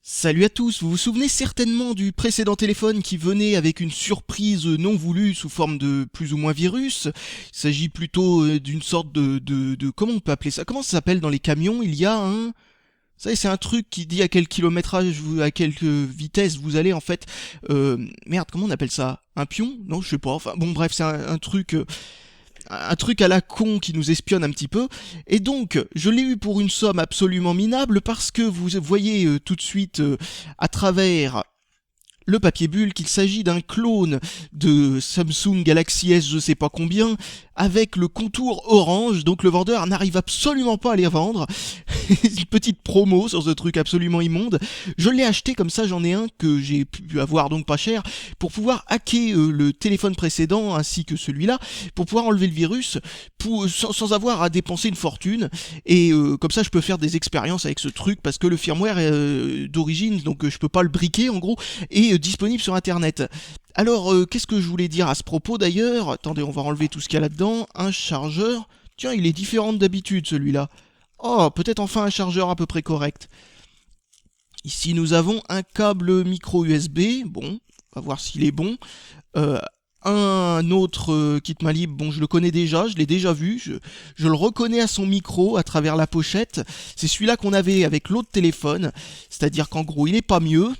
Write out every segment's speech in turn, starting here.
Salut à tous, vous vous souvenez certainement du précédent téléphone qui venait avec une surprise non voulue sous forme de plus ou moins virus. Il s'agit plutôt d'une sorte de... Comment on peut appeler ça? Comment ça s'appelle dans les camions? Il y a un... Vous savez, c'est un truc qui dit à quel kilométrage, à quelle vitesse vous allez en fait. Merde, comment on appelle ça? Un pion? Non, je sais pas. Enfin bon, bref, c'est un truc à la con qui nous espionne un petit peu. Et donc, je l'ai eu pour une somme absolument minable parce que vous voyez tout de suite à travers le papier bulle qu'il s'agit d'un clone de Samsung Galaxy S je sais pas combien avec le contour orange, donc le vendeur n'arrive absolument pas à les vendre. Une petite promo sur ce truc absolument immonde. Je l'ai acheté comme ça, j'en ai un que j'ai pu avoir donc pas cher pour pouvoir hacker le téléphone précédent ainsi que celui-là pour pouvoir enlever le virus sans avoir à dépenser une fortune. Et comme ça je peux faire des expériences avec ce truc parce que le firmware d'origine, donc je peux pas le briquer en gros, est disponible sur internet. Alors, qu'est-ce que je voulais dire à ce propos d'ailleurs? Attendez, on va enlever tout ce qu'il y a là-dedans. Un chargeur. Tiens, il est différent d'habitude celui-là. Oh, peut-être enfin un chargeur à peu près correct. Ici, nous avons un câble micro USB. Bon, on va voir s'il est bon. Un autre kit Malib, bon, je le connais déjà, je l'ai déjà vu. Je le reconnais à son micro à travers la pochette. C'est celui-là qu'on avait avec l'autre téléphone. C'est-à-dire qu'en gros, il est pas mieux.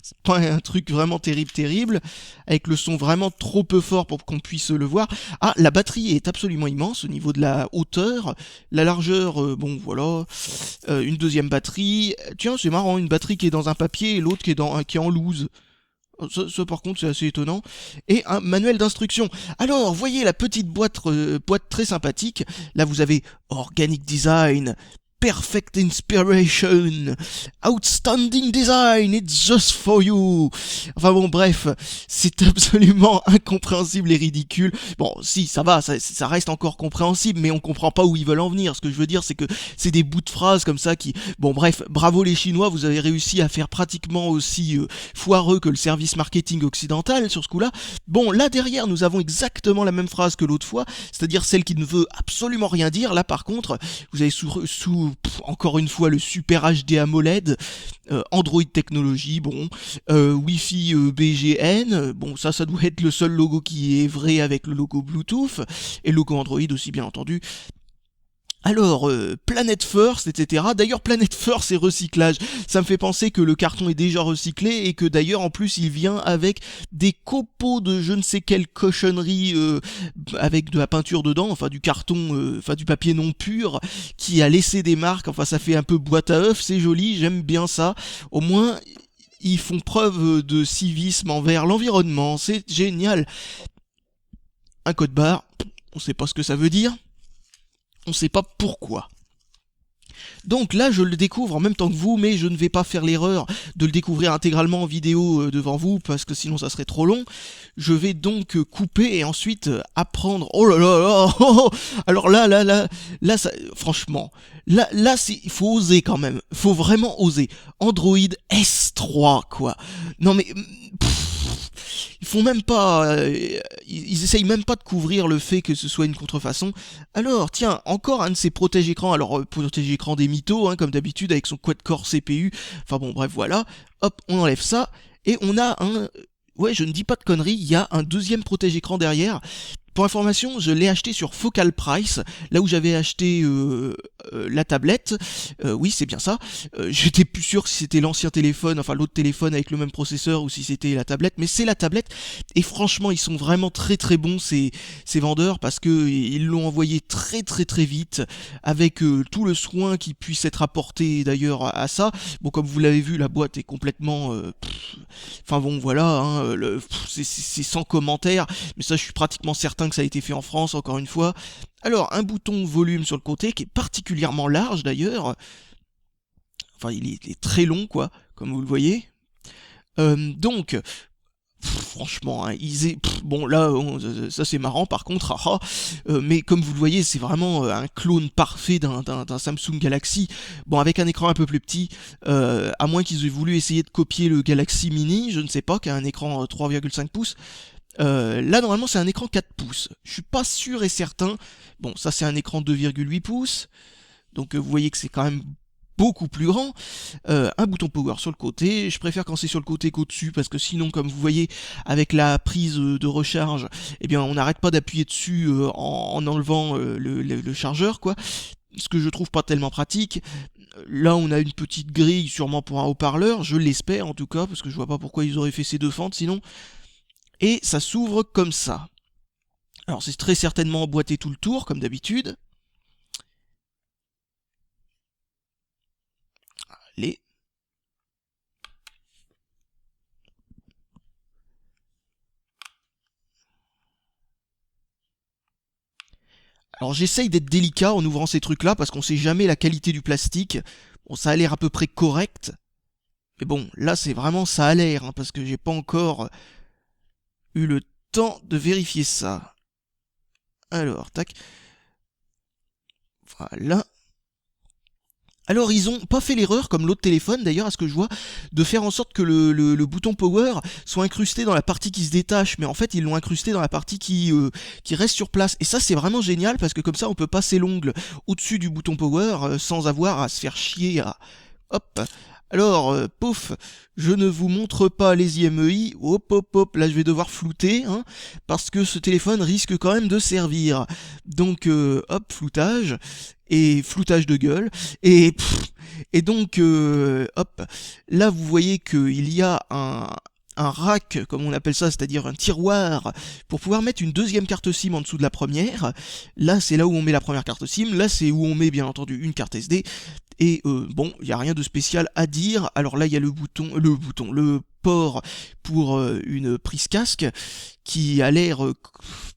C'est pas un truc vraiment terrible, avec le son vraiment trop peu fort pour qu'on puisse le voir. Ah, la batterie est absolument immense au niveau de la hauteur, la largeur, bon voilà, une deuxième batterie. Tiens, c'est marrant, une batterie qui est dans un papier et l'autre qui est en loose. Ça, par contre c'est assez étonnant. Et un manuel d'instruction. Alors voyez la petite boîte très sympathique. Là vous avez Organic Design, Perfect Inspiration, Outstanding Design, It's just for you. Enfin bon, bref, c'est absolument incompréhensible et ridicule. Bon, si, ça va, ça reste encore compréhensible, mais on comprend pas où ils veulent en venir. Ce que je veux dire, c'est que c'est des bouts de phrases comme ça qui... Bon, bref, bravo les Chinois, vous avez réussi à faire pratiquement aussi foireux que le service marketing occidental sur ce coup-là. Bon, là derrière, nous avons exactement la même phrase que l'autre fois, c'est-à-dire celle qui ne veut absolument rien dire. Là, par contre, vous avez encore une fois le Super HD AMOLED, Android technologie, bon, Wi-Fi BGN, bon ça doit être le seul logo qui est vrai avec le logo Bluetooth, et le logo Android aussi bien entendu. Alors, Planet First, etc. D'ailleurs, Planet First et recyclage, ça me fait penser que le carton est déjà recyclé et que d'ailleurs, en plus, il vient avec des copeaux de je ne sais quelle cochonnerie avec de la peinture dedans, enfin du carton, enfin du papier non pur, qui a laissé des marques. Enfin, ça fait un peu boîte à œufs, c'est joli, j'aime bien ça. Au moins, ils font preuve de civisme envers l'environnement, c'est génial. Un code barre, on sait pas ce que ça veut dire. On sait pas pourquoi. Donc là, je le découvre en même temps que vous, mais je ne vais pas faire l'erreur de le découvrir intégralement en vidéo devant vous, parce que sinon ça serait trop long. Je vais donc couper et ensuite apprendre... Oh là là là oh, oh. Alors là, ça, franchement, là, il faut oser quand même. Faut vraiment oser. Android S3, quoi. Non mais... Ils font même pas, ils essayent même pas de couvrir le fait que ce soit une contrefaçon. Alors, tiens, encore un de ces protège-écrans. Alors, protège-écran des mythos, hein, comme d'habitude, avec son quad-core CPU. Enfin bon, bref, voilà. Hop, on enlève ça. Et on a un... Ouais, je ne dis pas de conneries, il y a un deuxième protège-écran derrière. Pour information, je l'ai acheté sur Focal Price, là où j'avais acheté la tablette. Oui, c'est bien ça. J'étais plus sûr si c'était l'ancien téléphone, enfin l'autre téléphone avec le même processeur, ou si c'était la tablette. Mais c'est la tablette. Et franchement, ils sont vraiment très bons ces vendeurs parce que ils l'ont envoyé très vite, avec tout le soin qui puisse être apporté d'ailleurs à ça. Bon, comme vous l'avez vu, la boîte est complètement... Enfin bon, voilà, hein, c'est sans commentaire. Mais ça, je suis pratiquement certain que ça a été fait en France, encore une fois. Alors, un bouton volume sur le côté, qui est particulièrement large d'ailleurs. Enfin, il est très long, quoi, comme vous le voyez. Donc, franchement, hein, bon là, ça c'est marrant par contre, mais comme vous le voyez, c'est vraiment un clone parfait d'un Samsung Galaxy, bon avec un écran un peu plus petit, à moins qu'ils aient voulu essayer de copier le Galaxy Mini, je ne sais pas, qui a un écran 3,5 pouces. Là normalement c'est un écran 4 pouces, je suis pas sûr et certain. Bon, ça c'est un écran 2,8 pouces, donc vous voyez que c'est quand même beaucoup plus grand, un bouton power sur le côté. Je préfère quand c'est sur le côté qu'au-dessus, parce que sinon, comme vous voyez, avec la prise de recharge, eh bien on n'arrête pas d'appuyer dessus en enlevant le chargeur, quoi. Ce que je trouve pas tellement pratique. Là, on a une petite grille, sûrement pour un haut-parleur, je l'espère en tout cas, parce que je vois pas pourquoi ils auraient fait ces deux fentes sinon. Et ça s'ouvre comme ça. Alors c'est très certainement emboîté tout le tour, comme d'habitude. Allez. Alors j'essaye d'être délicat en ouvrant ces trucs là parce qu'on sait jamais la qualité du plastique. Bon, ça a l'air à peu près correct. Mais bon, là c'est vraiment ça a l'air, hein, parce que j'ai pas encore eu le temps de vérifier ça. Alors, tac. Voilà. Alors ils ont pas fait l'erreur, comme l'autre téléphone d'ailleurs, à ce que je vois, de faire en sorte que le bouton power soit incrusté dans la partie qui se détache, mais en fait ils l'ont incrusté dans la partie qui reste sur place. Et ça c'est vraiment génial, parce que comme ça on peut passer l'ongle au-dessus du bouton power sans avoir à se faire chier à... Hop. Alors, pouf, je ne vous montre pas les IMEI, hop hop hop, là je vais devoir flouter, hein, parce que ce téléphone risque quand même de servir. Donc, hop, floutage, et floutage de gueule, et, et donc, hop, là vous voyez qu'il y a un rack, comme on appelle ça, c'est-à-dire un tiroir, pour pouvoir mettre une deuxième carte SIM en dessous de la première. Là, c'est là où on met la première carte SIM, là c'est où on met bien entendu une carte SD, et bon, il n'y a rien de spécial à dire. Alors là, il y a le port pour une prise casque, qui a l'air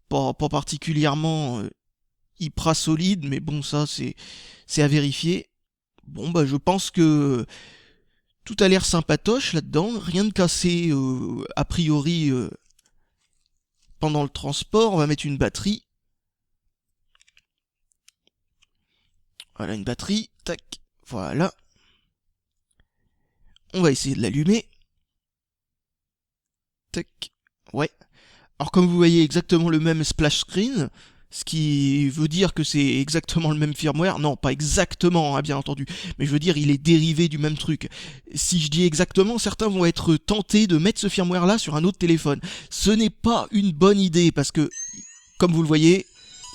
pas particulièrement hyper solide, mais bon, ça c'est à vérifier. Bon, bah je pense que tout a l'air sympatoche là-dedans, rien de cassé a priori pendant le transport. On va mettre une batterie. Voilà, une batterie, tac, voilà. On va essayer de l'allumer. Tac, ouais. Alors comme vous voyez, exactement le même splash screen, ce qui veut dire que c'est exactement le même firmware. Non, pas exactement, hein, bien entendu, mais je veux dire, il est dérivé du même truc. Si je dis exactement, certains vont être tentés de mettre ce firmware-là sur un autre téléphone. Ce n'est pas une bonne idée, parce que, comme vous le voyez,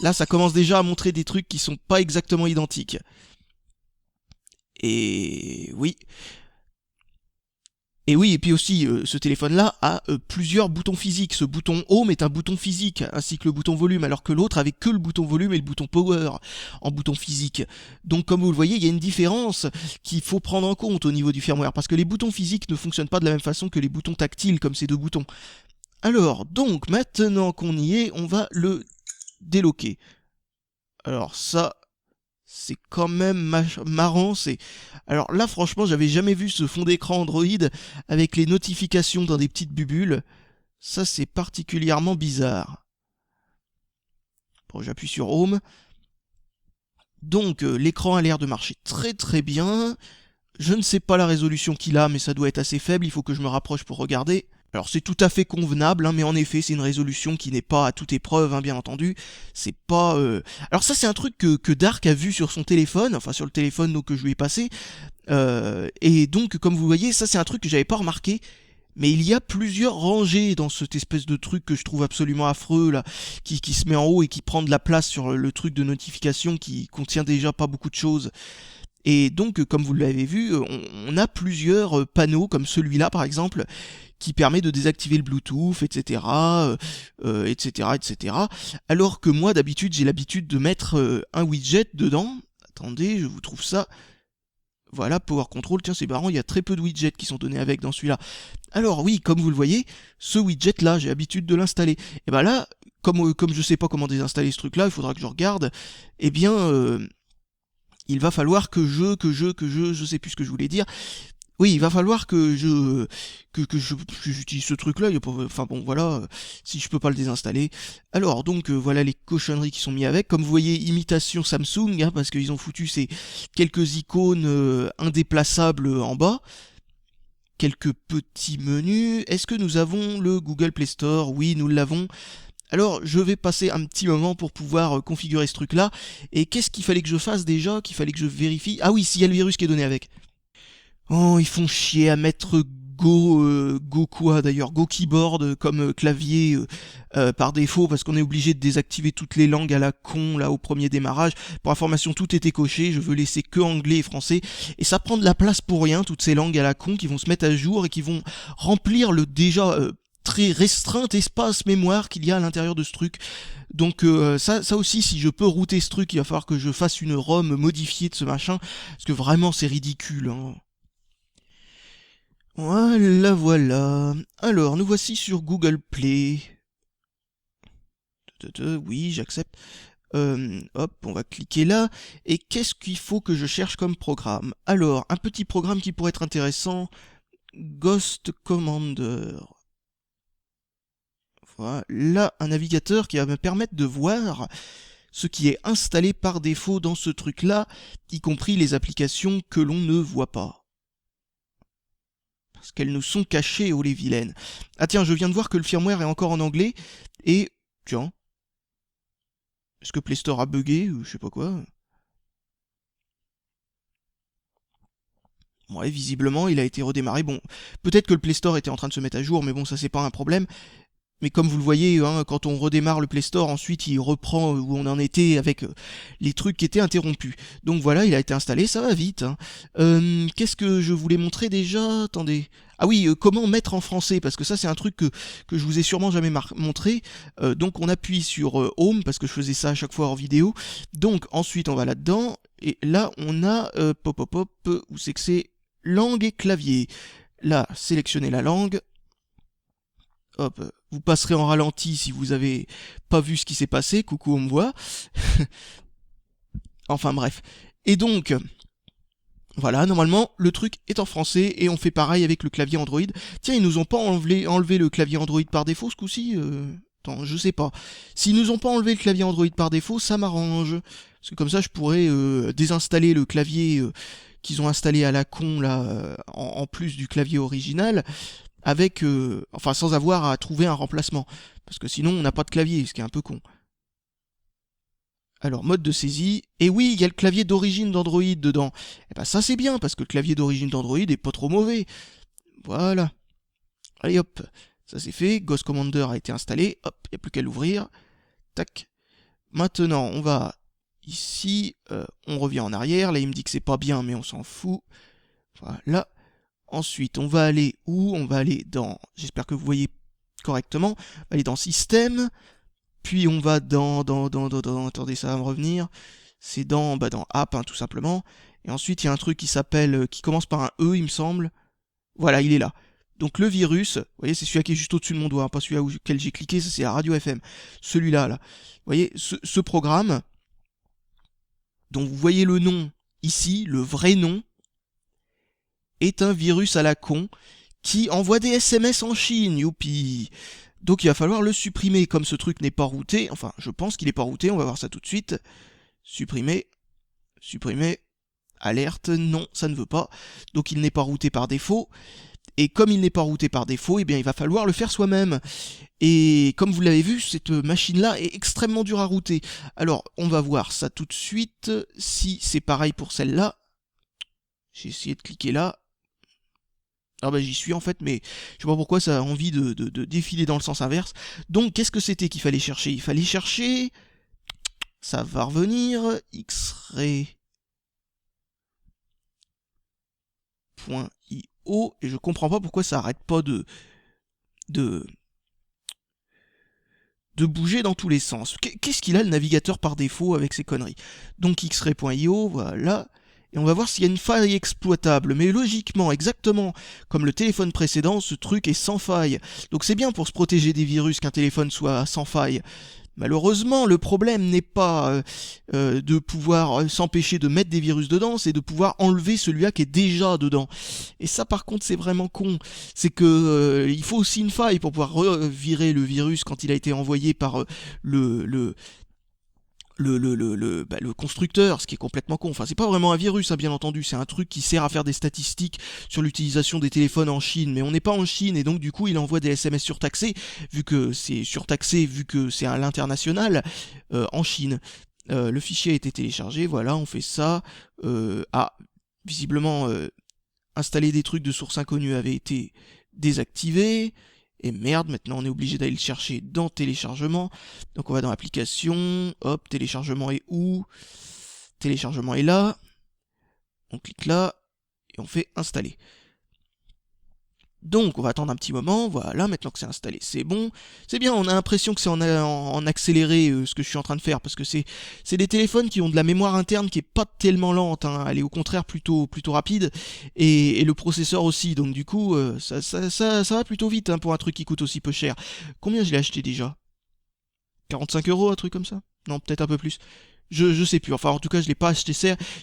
là, ça commence déjà à montrer des trucs qui sont pas exactement identiques. Et oui. Et oui, et puis aussi, ce téléphone-là a plusieurs boutons physiques. Ce bouton Home est un bouton physique, ainsi que le bouton volume, alors que l'autre avait que le bouton volume et le bouton Power en bouton physique. Donc comme vous le voyez, il y a une différence qu'il faut prendre en compte au niveau du firmware, parce que les boutons physiques ne fonctionnent pas de la même façon que les boutons tactiles, comme ces deux boutons. Alors, donc, maintenant qu'on y est, on va le déloquer. Alors ça, c'est quand même marrant. Alors là, franchement, j'avais jamais vu ce fond d'écran Android avec les notifications dans des petites bubules. Ça, c'est particulièrement bizarre. Bon, j'appuie sur Home. Donc, l'écran a l'air de marcher très très bien. Je ne sais pas la résolution qu'il a, mais ça doit être assez faible. Il faut que je me rapproche pour regarder. Alors c'est tout à fait convenable, hein, mais en effet c'est une résolution qui n'est pas à toute épreuve, hein, bien entendu. C'est pas... Alors ça c'est un truc que Dark a vu sur son téléphone, enfin sur le téléphone donc, que je lui ai passé. Et donc comme vous voyez, ça c'est un truc que j'avais pas remarqué. Mais il y a plusieurs rangées dans cette espèce de truc que je trouve absolument affreux là, qui se met en haut et qui prend de la place sur le truc de notification qui contient déjà pas beaucoup de choses. Et donc, comme vous l'avez vu, on a plusieurs panneaux, comme celui-là par exemple, qui permet de désactiver le Bluetooth, etc., etc., etc. Alors que moi, d'habitude, j'ai l'habitude de mettre un widget dedans. Attendez, je vous trouve ça. Voilà, Power Control, tiens, c'est marrant, il y a très peu de widgets qui sont donnés avec dans celui-là. Alors oui, comme vous le voyez, ce widget-là, j'ai l'habitude de l'installer. Et ben là, comme je sais pas comment désinstaller ce truc-là, il faudra que je regarde, eh bien... il va falloir que je sais plus ce que je voulais dire. Oui, il va falloir que j'utilise ce truc-là. Enfin bon, voilà, si je peux pas le désinstaller. Alors donc voilà les cochonneries qui sont mis avec. Comme vous voyez, imitation Samsung, hein, parce qu'ils ont foutu ces quelques icônes indéplaçables en bas. Quelques petits menus. Est-ce que nous avons le Google Play Store? Oui, nous l'avons. Alors, je vais passer un petit moment pour pouvoir configurer ce truc-là. Et qu'est-ce qu'il fallait que je fasse déjà? Qu'il fallait que je vérifie? Ah oui, s'il y a le virus qui est donné avec. Oh, ils font chier à mettre Go quoi d'ailleurs, Go Keyboard comme clavier par défaut parce qu'on est obligé de désactiver toutes les langues à la con là au premier démarrage. Pour information, tout était coché, je veux laisser que anglais et français et ça prend de la place pour rien, toutes ces langues à la con qui vont se mettre à jour et qui vont remplir le déjà très restreint espace mémoire qu'il y a à l'intérieur de ce truc. Donc ça aussi, si je peux router ce truc, il va falloir que je fasse une ROM modifiée de ce machin parce que vraiment c'est ridicule, hein. Voilà, voilà. Alors, nous voici sur Google Play. Oui, j'accepte. Hop, on va cliquer là. Et qu'est-ce qu'il faut que je cherche comme programme? Alors, un petit programme qui pourrait être intéressant. Ghost Commander. Voilà, un navigateur qui va me permettre de voir ce qui est installé par défaut dans ce truc-là, y compris les applications que l'on ne voit pas. Parce qu'elles nous sont cachées, oh les vilaines. Ah tiens, je viens de voir que le firmware est encore en anglais, et... Tiens. Est-ce que Play Store a bugué, ou je sais pas quoi? Ouais, visiblement, il a été redémarré. Bon, peut-être que le Play Store était en train de se mettre à jour, mais bon, ça c'est pas un problème. Mais comme vous le voyez, hein, quand on redémarre le Play Store, ensuite il reprend où on en était avec les trucs qui étaient interrompus. Donc voilà, il a été installé, ça va vite, hein. Qu'est-ce que je voulais montrer déjà? Attendez. Ah oui, comment mettre en français? Parce que ça c'est un truc que je vous ai sûrement jamais montré. Donc on appuie sur Home, parce que je faisais ça à chaque fois hors vidéo. Donc ensuite on va là-dedans, et là on a pop pop pop, où c'est que c'est langue et clavier. Là, sélectionnez la langue. Hop, vous passerez en ralenti si vous avez pas vu ce qui s'est passé, coucou on me voit. Enfin bref. Et donc, voilà, normalement, le truc est en français et on fait pareil avec le clavier Android. Tiens, ils nous ont pas enlevé le clavier Android par défaut ce coup-ci Attends, je sais pas. S'ils nous ont pas enlevé le clavier Android par défaut, ça m'arrange. Parce que comme ça, je pourrais désinstaller le clavier qu'ils ont installé à la con là, en plus du clavier original, avec, enfin, sans avoir à trouver un remplacement. Parce que sinon, on n'a pas de clavier, ce qui est un peu con. Alors, mode de saisie. Et oui, il y a le clavier d'origine d'Android dedans. Et ben ça c'est bien, parce que le clavier d'origine d'Android est pas trop mauvais. Voilà. Allez hop, ça c'est fait. Ghost Commander a été installé. Hop, il n'y a plus qu'à l'ouvrir. Tac. Maintenant, on va ici. On revient en arrière. Là, il me dit que c'est pas bien, mais on s'en fout. Voilà. Ensuite, on va aller où? On va aller dans... J'espère que vous voyez correctement. On va aller dans Système. Puis on va dans attendez, ça va me revenir. C'est dans App, hein, tout simplement. Et ensuite, il y a un truc qui s'appelle... qui commence par un E, il me semble. Voilà, il est là. Donc le virus, vous voyez, c'est celui-là qui est juste au-dessus de mon doigt, hein, pas celui-là auquel j'ai cliqué, ça c'est la radio FM. Celui-là, là. Vous voyez, ce programme, dont vous voyez le nom ici, le vrai nom, est un virus à la con qui envoie des SMS en Chine, youpi. Donc il va falloir le supprimer, comme ce truc n'est pas routé, enfin je pense qu'il n'est pas routé, on va voir ça tout de suite. Supprimer, supprimer, alerte, non, ça ne veut pas. Donc il n'est pas routé par défaut. Et comme il n'est pas routé par défaut, eh bien il va falloir le faire soi-même. Et comme vous l'avez vu, cette machine-là est extrêmement dure à router. Alors on va voir ça tout de suite, si c'est pareil pour celle-là. J'ai essayé de cliquer là. Ah bah j'y suis en fait, mais je sais pas pourquoi ça a envie de défiler dans le sens inverse. Donc qu'est-ce que c'était qu'il fallait chercher? Il fallait chercher... Ça va revenir... Xray.io, et je comprends pas pourquoi ça arrête pas de, de bouger dans tous les sens. Qu'est-ce qu'il a le navigateur par défaut avec ces conneries? Donc Xray.io, voilà... Et on va voir s'il y a une faille exploitable. Mais logiquement, exactement comme le téléphone précédent, ce truc est sans faille. Donc c'est bien pour se protéger des virus qu'un téléphone soit sans faille. Malheureusement, le problème n'est pas de pouvoir s'empêcher de mettre des virus dedans, c'est de pouvoir enlever celui-là qui est déjà dedans. Et ça par contre c'est vraiment con. C'est que il faut aussi une faille pour pouvoir revirer le virus quand il a été envoyé par le constructeur, ce qui est complètement con. Enfin, c'est pas vraiment un virus, hein, bien entendu, c'est un truc qui sert à faire des statistiques sur l'utilisation des téléphones en Chine, mais on n'est pas en Chine, et donc du coup, il envoie des SMS surtaxés, vu que c'est à l'international, en Chine. Le fichier a été téléchargé, voilà, on fait ça. Visiblement, installer des trucs de source inconnue avait été désactivé. Et merde, maintenant on est obligé d'aller le chercher dans téléchargement. Donc on va dans application, hop, téléchargement est où? Téléchargement est là. On clique là et on fait installer. Donc on va attendre un petit moment, voilà, maintenant que c'est installé, c'est bon. C'est bien, on a l'impression que c'est en accéléré ce que je suis en train de faire, parce que c'est des téléphones qui ont de la mémoire interne qui est pas tellement lente, hein, elle est au contraire plutôt rapide, et le processeur aussi, donc du coup ça va plutôt vite, hein, pour un truc qui coûte aussi peu cher. Combien je l'ai acheté déjà? 45 €, un truc comme ça? Non, peut-être un peu plus. Je sais plus, enfin en tout cas je l'ai pas acheté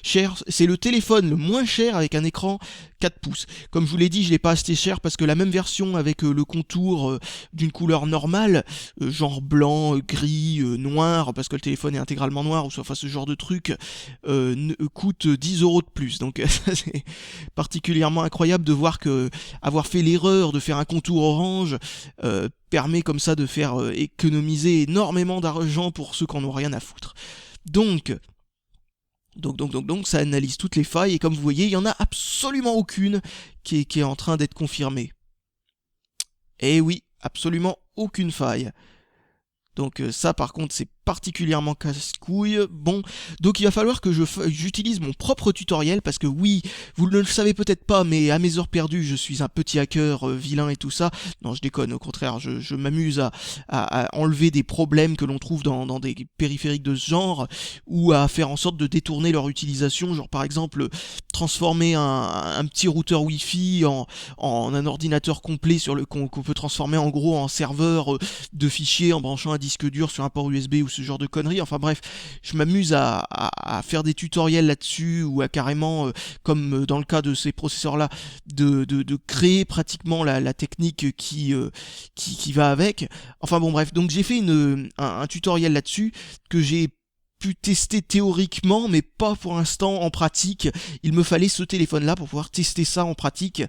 cher, c'est le téléphone le moins cher avec un écran 4 pouces. Comme je vous l'ai dit, je l'ai pas acheté cher parce que la même version avec le contour d'une couleur normale, genre blanc, gris, noir, parce que le téléphone est intégralement noir, ou soit enfin, ce genre de truc, coûte 10 € de plus. Donc c'est particulièrement incroyable de voir que avoir fait l'erreur de faire un contour orange permet comme ça de faire économiser énormément d'argent pour ceux qui en ont rien à foutre. Donc, ça analyse toutes les failles, et comme vous voyez, il n'y en a absolument aucune qui est en train d'être confirmée. Et oui, absolument aucune faille. Donc ça par contre c'est particulièrement casse-couille. Bon, donc il va falloir que j'utilise mon propre tutoriel, parce que oui, vous ne le savez peut-être pas, mais à mes heures perdues, je suis un petit hacker vilain et tout ça. Non, je déconne, au contraire, je m'amuse à enlever des problèmes que l'on trouve dans des périphériques de ce genre, ou à faire en sorte de détourner leur utilisation, genre par exemple transformer un petit routeur Wi-Fi en un ordinateur complet qu'on peut transformer en gros en serveur de fichiers en branchant un disque dur sur un port USB ou ce genre de conneries. Enfin bref, je m'amuse à faire des tutoriels là-dessus, ou à carrément, comme dans le cas de ces processeurs-là, de créer pratiquement la technique qui va avec. Enfin bon bref, donc j'ai fait un tutoriel là-dessus que j'ai pu tester théoriquement, mais pas pour l'instant en pratique. Il me fallait ce téléphone-là pour pouvoir tester ça en pratique,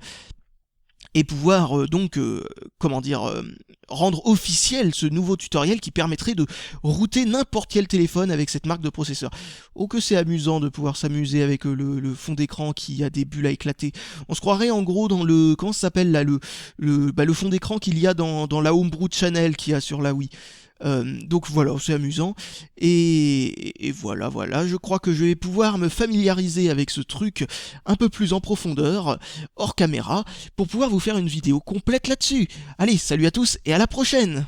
et pouvoir rendre officiel ce nouveau tutoriel qui permettrait de router n'importe quel téléphone avec cette marque de processeur. Oh que c'est amusant de pouvoir s'amuser avec le fond d'écran qui a des bulles à éclater. On se croirait en gros dans comment ça s'appelle là, le fond d'écran qu'il y a dans la Homebrew Channel qu'il y a sur la Wii. Donc voilà, c'est amusant, et voilà, je crois que je vais pouvoir me familiariser avec ce truc un peu plus en profondeur, hors caméra, pour pouvoir vous faire une vidéo complète là-dessus. Allez, salut à tous et à la prochaine!